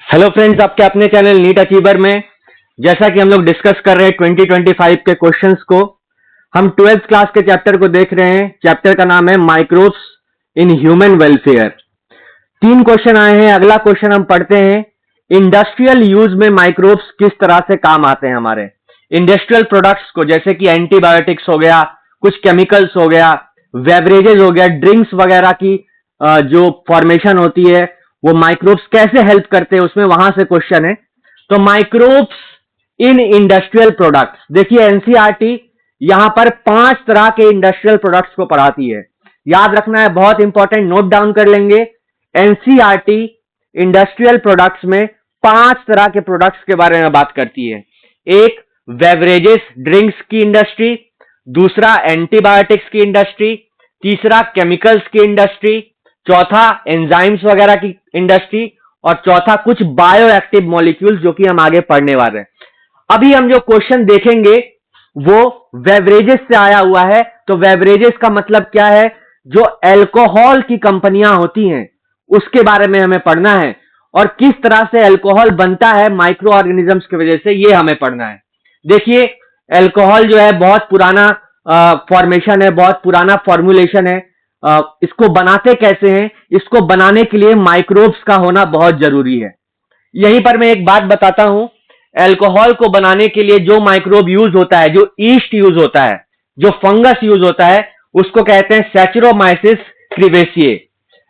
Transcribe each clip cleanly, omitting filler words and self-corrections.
Hello friends, आपके अपने channel NEET achiever में जैसा कि हम लोग डिस्कस कर रहे हैं 2025 के क्वेश्चंस को। हम 12th क्लास के चैप्टर को देख रहे हैं। चैप्टर का नाम है microbes in human welfare. 3 question आए हैं। अगला क्वेश्चन हम पढ़ते हैं, इंडस्ट्रियल यूज में माइक्रोब्स किस तरह से काम आते हैं हमारे इंडस्ट्रियल प्रोडक्ट्स को, जैसे कि एंटीबायोटिक्स हो गया, कुछ केमिकल्स हो गया, बेवरेजेस हो गया, ड्रिंक्स वगैरह की जो फॉर्मेशन होती है वो माइक्रोब्स कैसे हेल्प करते हैं, उसमें वहां से क्वेश्चन है। तो माइक्रोब्स इन इंडस्ट्रियल प्रोडक्ट्स, देखिए एनसीईआरटी यहां पर 5 तरह के इंडस्ट्रियल प्रोडक्ट्स को पढ़ाती है। याद रखना है, बहुत इंपॉर्टेंट, नोट डाउन कर लेंगे। एनसीईआरटी इंडस्ट्रियल प्रोडक्ट्स में 5 तरह के प्रोडक्ट्स के बारे में बात करती है। एक, बेवरेजेस ड्रिंक्स की इंडस्ट्री, दूसरा एंटीबायोटिक्स की इंडस्ट्री, तीसरा केमिकल्स की इंडस्ट्री, चौथा एंजाइम्स वगैरह की इंडस्ट्री, और चौथा कुछ बायो एक्टिव मॉलिक्यूल्स, जो कि हम आगे पढ़ने वाले हैं। अभी हम जो क्वेश्चन देखेंगे वो बेवरेजेस से आया हुआ है। तो बेवरेजेस का मतलब क्या है? जो अल्कोहल की कंपनियां होती हैं उसके बारे में हमें पढ़ना है, और किस तरह से अल्कोहल बनता है माइक्रो ऑर्गेनिजम्स की वजह से, ये हमें पढ़ना है। देखिए, अल्कोहल जो है बहुत पुराना फॉर्मेशन है, बहुत पुराना फॉर्मुलेशन है। इसको बनाते कैसे हैं? इसको बनाने के लिए माइक्रोब्स का होना बहुत जरूरी है। यहीं पर मैं एक बात बताता हूं, अल्कोहल को बनाने के लिए जो माइक्रोब यूज होता है, जो ईस्ट यूज होता है, जो फंगस यूज होता है, उसको कहते हैं सैचुरोमाइसिस क्रिवेसिए।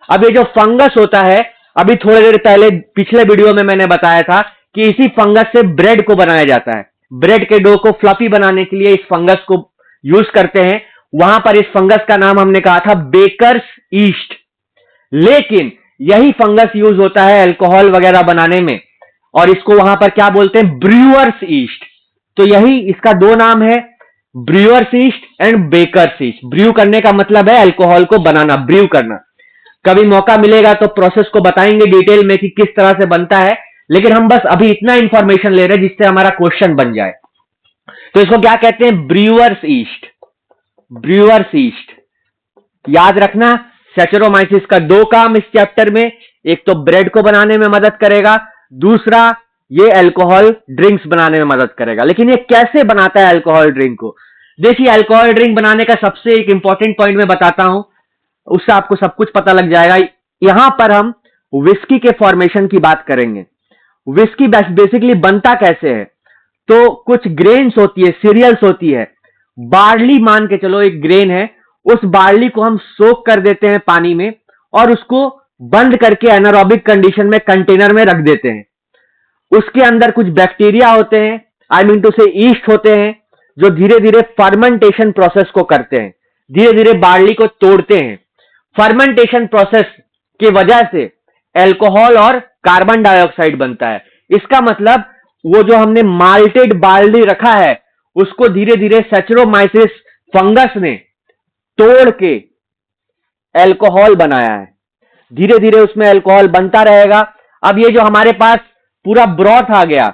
अब ये जो फंगस होता है, अभी थोड़ी देर पहले पिछले वीडियो में मैंने बताया था कि इसी फंगस से ब्रेड को बनाया जाता है। ब्रेड के डो को फ्लफी बनाने के लिए इस फंगस को यूज करते हैं। वहां पर इस फंगस का नाम हमने कहा था बेकर्स ईस्ट। लेकिन यही फंगस यूज होता है अल्कोहल वगैरह बनाने में, और इसको वहां पर क्या बोलते हैं? Brewers yeast. तो यही इसका 2 नाम है, brewers yeast and bakers yeast. Brew करने का मतलब है अल्कोहल को बनाना, ब्रू करना। कभी मौका मिलेगा तो प्रोसेस को बताएंगे डिटेल में कि किस तरह से बनता है, लेकिन हम बस अभी इतना इंफॉर्मेशन ले रहे हैं जिससे हमारा क्वेश्चन बन जाए। तो इसको क्या कहते हैं? Brewers east. ब्रूअर्स ईस्ट याद रखना। सैचुरोमाइसिस का 2 काम इस चैप्टर में, एक तो ब्रेड को बनाने में मदद करेगा, दूसरा ये अल्कोहल ड्रिंक्स बनाने में मदद करेगा। लेकिन ये कैसे बनाता है अल्कोहल ड्रिंक को? देखिए, अल्कोहल ड्रिंक बनाने का सबसे एक इंपॉर्टेंट पॉइंट मैं बताता हूं, उससे आपको सब कुछ पता लग जाएगा। यहां पर हम विस्की के फॉर्मेशन की बात करेंगे। विस्की बेसिकली बनता कैसे है? तो कुछ ग्रेन्स होती है, सीरियल्स होती है, बार्ली मान के चलो एक ग्रेन है, उस बार्ली को हम सोक कर देते हैं पानी में, और उसको बंद करके एनारोबिक कंडीशन में कंटेनर में रख देते हैं। उसके अंदर कुछ बैक्टीरिया होते हैं, आई मीन टू से ईस्ट होते हैं, जो धीरे धीरे फर्मेंटेशन प्रोसेस को करते हैं, धीरे धीरे बार्ली को तोड़ते हैं। फर्मेंटेशन प्रोसेस की वजह से अल्कोहल और कार्बन डाइऑक्साइड बनता है। इसका मतलब वो जो हमने माल्टेड बार्ली रखा है उसको धीरे धीरे सैचुरोमाइसिस फंगस ने तोड़ के अल्कोहल बनाया है। धीरे धीरे उसमें अल्कोहल बनता रहेगा। अब ये जो हमारे पास पूरा ब्रॉथ आ गया,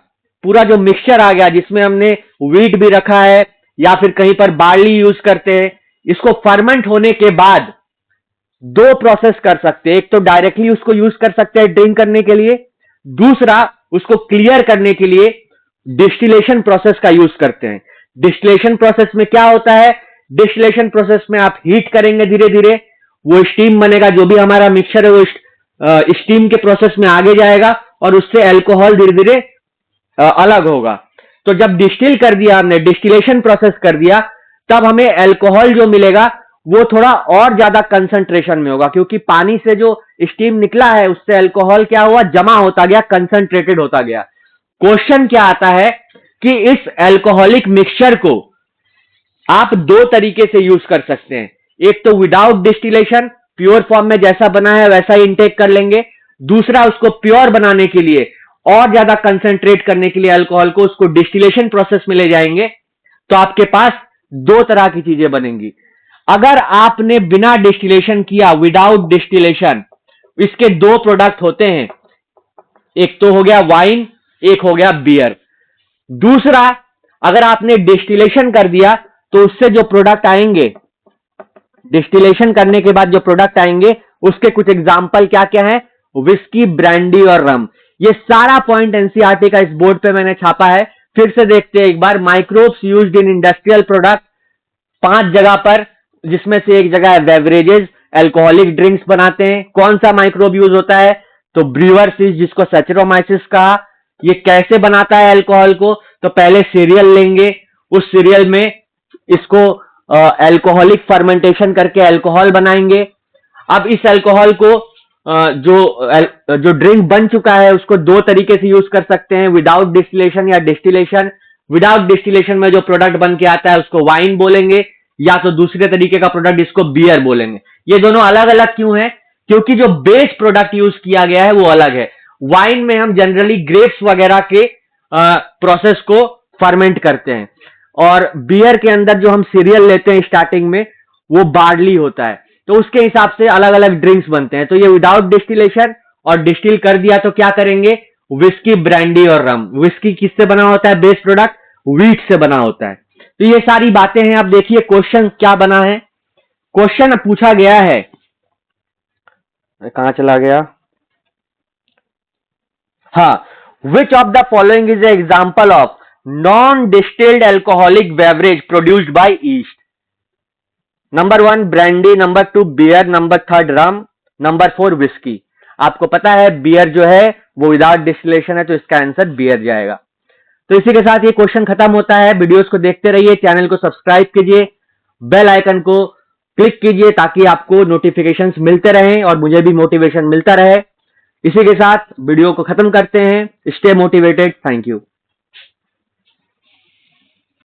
पूरा जो मिक्सचर आ गया, जिसमें हमने व्हीट भी रखा है या फिर कहीं पर बार्ली यूज करते हैं, इसको फर्मेंट होने के बाद 2 प्रोसेस कर सकते हैं। एक तो डायरेक्टली उसको यूज कर सकते हैं ड्रिंक करने के लिए, दूसरा उसको क्लियर करने के लिए डिस्टिलेशन प्रोसेस का यूज करते हैं। डिस्टिलेशन प्रोसेस में क्या होता है? डिस्टिलेशन प्रोसेस में आप हीट करेंगे, धीरे धीरे वो स्टीम बनेगा, जो भी हमारा मिक्सचर है वो स्टीम के प्रोसेस में आगे जाएगा, और उससे अल्कोहल धीरे धीरे अलग होगा। तो जब डिस्टिल कर दिया हमने, डिस्टिलेशन प्रोसेस कर दिया, तब हमें अल्कोहल जो मिलेगा वो थोड़ा और ज्यादा कंसंट्रेशन में होगा, क्योंकि पानी से जो स्टीम निकला है उससे अल्कोहल क्या हुआ? जमा होता गया, कंसंट्रेटेड होता गया। क्वेश्चन क्या आता है कि इस अल्कोहलिक मिक्सचर को आप 2 तरीके से यूज कर सकते हैं। एक तो विदाउट डिस्टिलेशन, प्योर फॉर्म में जैसा बना है वैसा ही इंटेक कर लेंगे। दूसरा, उसको प्योर बनाने के लिए, और ज्यादा कंसंट्रेट करने के लिए अल्कोहल को, उसको डिस्टिलेशन प्रोसेस में ले जाएंगे, तो आपके पास 2 तरह की चीजें बनेंगी। अगर आपने बिना डिस्टिलेशन किया, विदाउट डिस्टिलेशन, इसके 2 प्रोडक्ट होते हैं, एक तो हो गया वाइन, एक हो गया बियर। दूसरा, अगर आपने डिस्टिलेशन कर दिया तो उससे जो प्रोडक्ट आएंगे, डिस्टिलेशन करने के बाद जो प्रोडक्ट आएंगे उसके कुछ एग्जाम्पल क्या क्या है? विस्की, ब्रांडी और रम। ये सारा पॉइंट एनसीईआरटी का इस बोर्ड पे मैंने छापा है। फिर से देखते हैं एक बार, microbes used in industrial product 5 जगह पर, जिसमें से एक जगह है बेवरेजेस, अल्कोहलिक ड्रिंक्स बनाते हैं। कौन सा माइक्रोब यूज होता है? तो ब्रूअर्स यीस्ट, जिसको सैचरोमाइसिस कहा। ये कैसे बनाता है अल्कोहल को? तो पहले सीरियल लेंगे, उस सीरियल में इसको अल्कोहलिक फर्मेंटेशन करके अल्कोहल बनाएंगे। अब इस अल्कोहल को जो ड्रिंक बन चुका है उसको 2 तरीके से यूज कर सकते हैं, विदाउट डिस्टिलेशन या डिस्टिलेशन। विदाउट डिस्टिलेशन में जो प्रोडक्ट बन के आता है उसको वाइन बोलेंगे, या तो दूसरे तरीके का प्रोडक्ट जिसको बियर बोलेंगे। ये दोनों अलग अलग क्यों है? क्योंकि जो बेस प्रोडक्ट यूज किया गया है वो अलग है। वाइन में हम जनरली ग्रेप्स वगैरह के प्रोसेस को फर्मेंट करते हैं, और बियर के अंदर जो हम सीरियल लेते हैं स्टार्टिंग में वो बार्ली होता है, तो उसके हिसाब से अलग अलग ड्रिंक्स बनते हैं। तो ये विदाउट डिस्टिलेशन, और डिस्टिल कर दिया तो क्या करेंगे? विस्की, ब्रांडी और रम। विस्की किससे बना होता है? बेस प्रोडक्ट व्हीट से बना होता है। तो ये सारी बातें हैं। अब देखिए क्वेश्चन क्या बना है। क्वेश्चन पूछा गया है, कहां चला गया? हाँ, which of the following is a example of non distilled alcoholic beverage produced by yeast? Number 1 brandy, number 2 beer, number 3 rum, number 4 whisky. आपको पता है बियर जो है वो विदाउट डिस्टिलेशन है, तो इसका आंसर बियर जाएगा। तो इसी के साथ ये क्वेश्चन खत्म होता है। वीडियोस को देखते रहिए, चैनल को सब्सक्राइब कीजिए, बेल आइकन को क्लिक कीजिए ताकि आपको नोटिफिकेशंस मिलते रहें और मुझे भी मोटिवेशन मिलता रहे। इसी के साथ वीडियो को खत्म करते हैं। Stay motivated. Thank you.